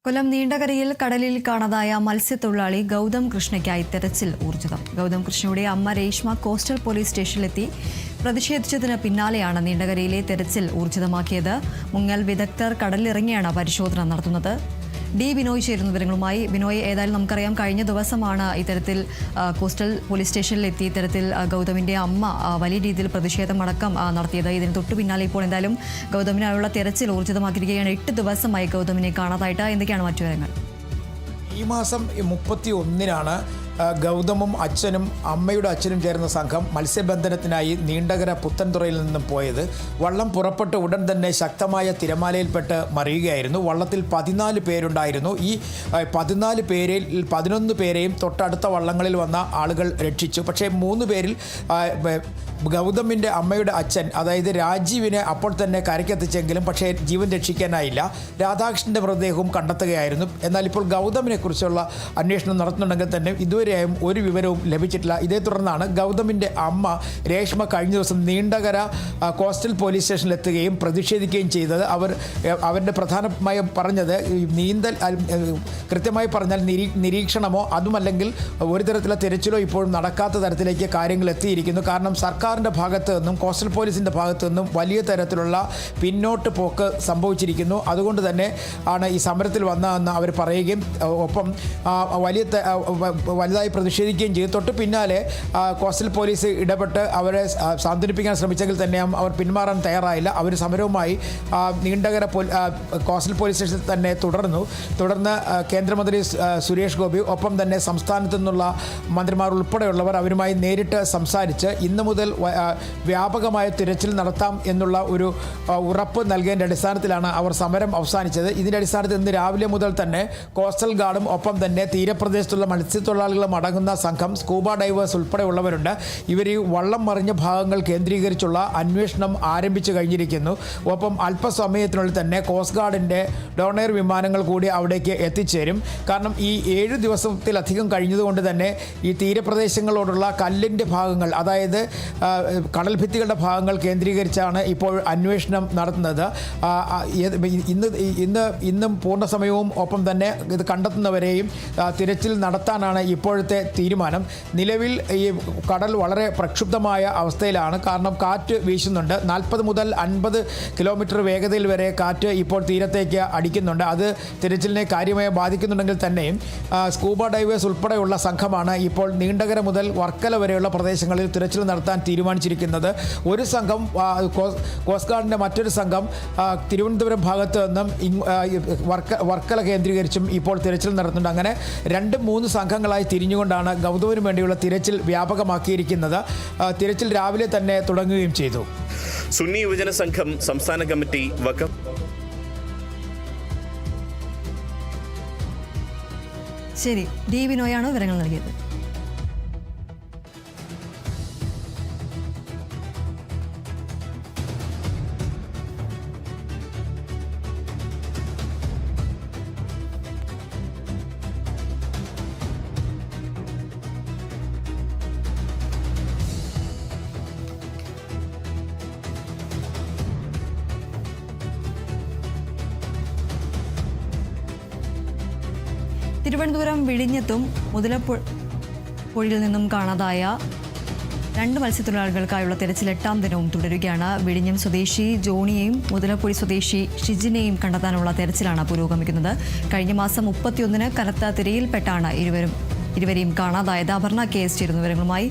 കൊല്ലം നീണ്ടകരയിൽ കടലിൽ കാണാതായ മത്സ്യത്തൊഴിലാളി ഗൗതം കൃഷ്ണയ്ക്കായി തെരച്ചിൽ ഊർജിതം. ഗൗതം കൃഷ്ണയുടെ അമ്മ രേഷ്മ കോസ്റ്റൽ പോലീസ് സ്റ്റേഷനിലെത്തി പ്രതിഷേധിച്ചതിന് പിന്നാലെയാണ് നീണ്ടകരയിലെ തെരച്ചിൽ ഊർജിതമാക്കിയത്. മുങ്ങൽ വിദഗ്ധർ കടലിലിറങ്ങിയാണ് പരിശോധന നടത്തുന്നത്. ഡി ബിനോയ് ചേരുന്ന വിവരങ്ങളുമായി. ബിനോയ്, ഏതായാലും നമുക്കറിയാം കഴിഞ്ഞ ദിവസമാണ് ഇത്തരത്തിൽ കോസ്റ്റൽ പോലീസ് സ്റ്റേഷനിലെത്തി ഇത്തരത്തിൽ ഗൗതമിന്റെ അമ്മ വലിയ രീതിയിൽ പ്രതിഷേധമടക്കം നടത്തിയത്. ഇതിന് തൊട്ടു പിന്നാലെ ഇപ്പോൾ എന്തായാലും ഗൗതമിനായുള്ള തെരച്ചിൽ ഊർജിതമാക്കിയിരിക്കുകയാണ്. 8 ദിവസമായി ഗൗതമിനെ കാണാതായിട്ട്. എന്തൊക്കെയാണ് മറ്റു വിവരങ്ങൾ? ഈ മാസം 31-നാണ് ഗൗതമും അച്ഛനും അമ്മയുടെ അച്ഛനും ചേർന്ന സംഘം മത്സ്യബന്ധനത്തിനായി നീണ്ടകര പുത്തൻതുറയിൽ നിന്നും പോയത്. വള്ളം പുറപ്പെട്ട് ഉടൻ തന്നെ ശക്തമായ തിരമാലയിൽപ്പെട്ട് മറിയുകയായിരുന്നു. വള്ളത്തിൽ 14 പേരുണ്ടായിരുന്നു. ഈ 14 പേരിൽ 11 പേരെയും തൊട്ടടുത്ത വള്ളങ്ങളിൽ വന്ന ആളുകൾ രക്ഷിച്ചു. പക്ഷേ 3 പേരിൽ ഗൗതമിൻ്റെ അമ്മയുടെ അച്ഛൻ, അതായത് രാജീവിനെ അപ്പോൾ തന്നെ കരയ്ക്കെത്തിച്ചെങ്കിലും പക്ഷേ ജീവൻ രക്ഷിക്കാനായില്ല. രാധാകൃഷ്ണൻ്റെ മൃതദേഹവും കണ്ടെത്തുകയായിരുന്നു. എന്നാൽ ഇപ്പോൾ ഗൗതമിനെ കുറിച്ചുള്ള അന്വേഷണം നടത്തുന്നുണ്ടെങ്കിൽ തന്നെ ഇതുവരെയും ഒരു വിവരവും ലഭിച്ചിട്ടില്ല. ഇതേ തുടർന്നാണ് ഗൗതമിൻ്റെ അമ്മ രേഷ്മ കഴിഞ്ഞ ദിവസം നീണ്ടകര കോസ്റ്റൽ പോലീസ് സ്റ്റേഷനിലെത്തുകയും പ്രതിഷേധിക്കുകയും ചെയ്തത്. അവരുടെ പ്രധാനമായി പറഞ്ഞത് നീന്തൽ, കൃത്യമായി പറഞ്ഞാൽ നിരീക്ഷണമോ അതുമല്ലെങ്കിൽ ഒരു തരത്തിലുള്ള തിരച്ചിലോ ഇപ്പോഴും നടക്കാത്ത തരത്തിലേക്ക് കാര്യങ്ങൾ എത്തിയിരിക്കുന്നു. കാരണം സർക്കാരിൻ്റെ ഭാഗത്തു നിന്നും കോസ്റ്റൽ പോലീസിൻ്റെ ഭാഗത്തു നിന്നും വലിയ തരത്തിലുള്ള പിന്നോട്ട് പോക്ക് സംഭവിച്ചിരിക്കുന്നു. അതുകൊണ്ട് തന്നെ ആണ് ഈ സമരത്തിൽ വന്നതെന്ന് അവർ പറയുകയും ഒപ്പം വലുതായി പ്രതിഷേധിക്കുകയും ചെയ്തു. തൊട്ട് പിന്നാലെ കോസ്റ്റൽ പോലീസ് ഇടപെട്ട് അവരെ സാന്ത്വനിപ്പിക്കാൻ ശ്രമിച്ചെങ്കിൽ തന്നെ അവർ പിന്മാറാൻ തയ്യാറായില്ല. അവർ സമരവുമായി നീണ്ടകര കോസ്റ്റൽ പോലീസ് സ്റ്റേഷനിൽ തന്നെ തുടർന്ന് കേന്ദ്രമന്ത്രി സുരേഷ് ഗോപി ഒപ്പം തന്നെ സംസ്ഥാനത്തു നിന്നുള്ള മന്ത്രിമാർ ഉൾപ്പെടെയുള്ളവർ അവരുമായി നേരിട്ട് സംസാരിച്ച് ഇന്നു മുതൽ വ്യാപകമായ തിരച്ചിൽ നടത്താം എന്നുള്ള ഒരു ഉറപ്പ് നൽകേണ്ട അടിസ്ഥാനത്തിലാണ് അവർ സമരം അവസാനിച്ചത്. ഇതിൻ്റെ അടിസ്ഥാനത്തിൽ ഇന്ന് രാവിലെ മുതൽ തന്നെ കോസ്റ്റൽ ഗാർഡും ഒപ്പം തന്നെ തീരപ്രദേശത്തുള്ള മത്സ്യത്തൊഴിലാളികളും അടങ്ങുന്ന സംഘം, സ്കൂബ ഡൈവേഴ്സ് ഉൾപ്പെടെയുള്ളവരുണ്ട്. ഇവർ ഈ വള്ളം മറിഞ്ഞ ഭാഗങ്ങൾ കേന്ദ്രീകരിച്ചുള്ള അന്വേഷണം ആരംഭിച്ചു കഴിഞ്ഞിരിക്കുന്നു. ഒപ്പം അല്പസമയത്തിനുള്ളിൽ തന്നെ കോസ്റ്റ് ഗാർഡിൻ്റെ ഡോണർ വിമാനങ്ങൾ കൂടി അവിടേക്ക് എത്തിച്ചേരും. കാരണം ഈ 7 ദിവസത്തിലധികം കഴിഞ്ഞതുകൊണ്ട് തന്നെ ഈ തീരപ്രദേശങ്ങളോടുള്ള കല്ലിൻ്റെ ഭാഗങ്ങൾ, അതായത് കടൽ ഭിത്തികളുടെ ഭാഗങ്ങൾ കേന്ദ്രീകരിച്ചാണ് ഇപ്പോൾ അന്വേഷണം നടത്തുന്നത്. ഇന്നും പൂർണ്ണ സമയവും ഒപ്പം തന്നെ ഇത് കണ്ടെത്തുന്നവരെയും തിരച്ചിൽ നടത്താനാണ് ഇപ്പോഴത്തെ തീരുമാനം. നിലവിൽ ഈ കടൽ വളരെ പ്രക്ഷുബ്ധമായ അവസ്ഥയിലാണ്. കാരണം കാറ്റ് വീശുന്നുണ്ട്. 40 മുതൽ 50 കിലോമീറ്റർ വേഗതയിൽ വരെ കാറ്റ് ഇപ്പോൾ തീരത്തേക്ക് അടിക്കുന്നുണ്ട്. അത് തിരച്ചിലിനെ കാര്യമായി ബാധിക്കുന്നുണ്ടെങ്കിൽ തന്നെയും സ്കൂബ ഡൈവേഴ്സ് ഉൾപ്പെടെയുള്ള സംഘമാണ് ഇപ്പോൾ നീണ്ടകര മുതൽ വർക്കല വരെയുള്ള പ്രദേശങ്ങളിൽ തിരച്ചിൽ നടത്താൻ തീരുമാനിച്ചിരിക്കുന്നത്. ഒരു സംഘം കോസ്റ്റ് ഗാർഡിൻ്റെ മറ്റൊരു സംഘം തിരുവനന്തപുരം ഭാഗത്ത് നിന്നും വർക്കല കേന്ദ്രീകരിച്ചും ഇപ്പോൾ തിരച്ചിൽ നടത്തുന്നുണ്ട്. അങ്ങനെ 2-3 സംഘങ്ങളായി തിരിഞ്ഞുകൊണ്ടാണ് ഗൗതമിന് വേണ്ടിയുള്ള തിരച്ചിൽ വ്യാപകമാക്കിയിരിക്കുന്നത്. തിരച്ചിൽ രാവിലെ തന്നെ തുടങ്ങുകയും ചെയ്തു. സുന്നി യുവജന സംഘം സംസ്ഥാന കമ്മിറ്റി ശരി, ഡി ബിനോയാണ് വിവരങ്ങൾ നൽകിയത്. തിരുവനന്തപുരം വിഴിഞ്ഞത്തും മുതലപ്പുഴയിൽ നിന്നും കാണാതായ 2 മത്സ്യത്തൊഴിലാളികൾക്കായുള്ള തെരച്ചിൽ 8ാം ദിനവും തുടരുകയാണ്. വിഴിഞ്ഞം സ്വദേശി ജോണിയെയും മുതലപ്പുഴ സ്വദേശി ഷിജിനെയും കണ്ടെത്താനുള്ള തെരച്ചിലാണ് പുരോഗമിക്കുന്നത്. കഴിഞ്ഞ മാസം 31-ന് കനത്ത തിരയിൽപ്പെട്ടാണ് ഇരുവരെയും കാണാതായത്. അപർണ കേസ് ചേരുന്ന വിവരങ്ങളുമായി.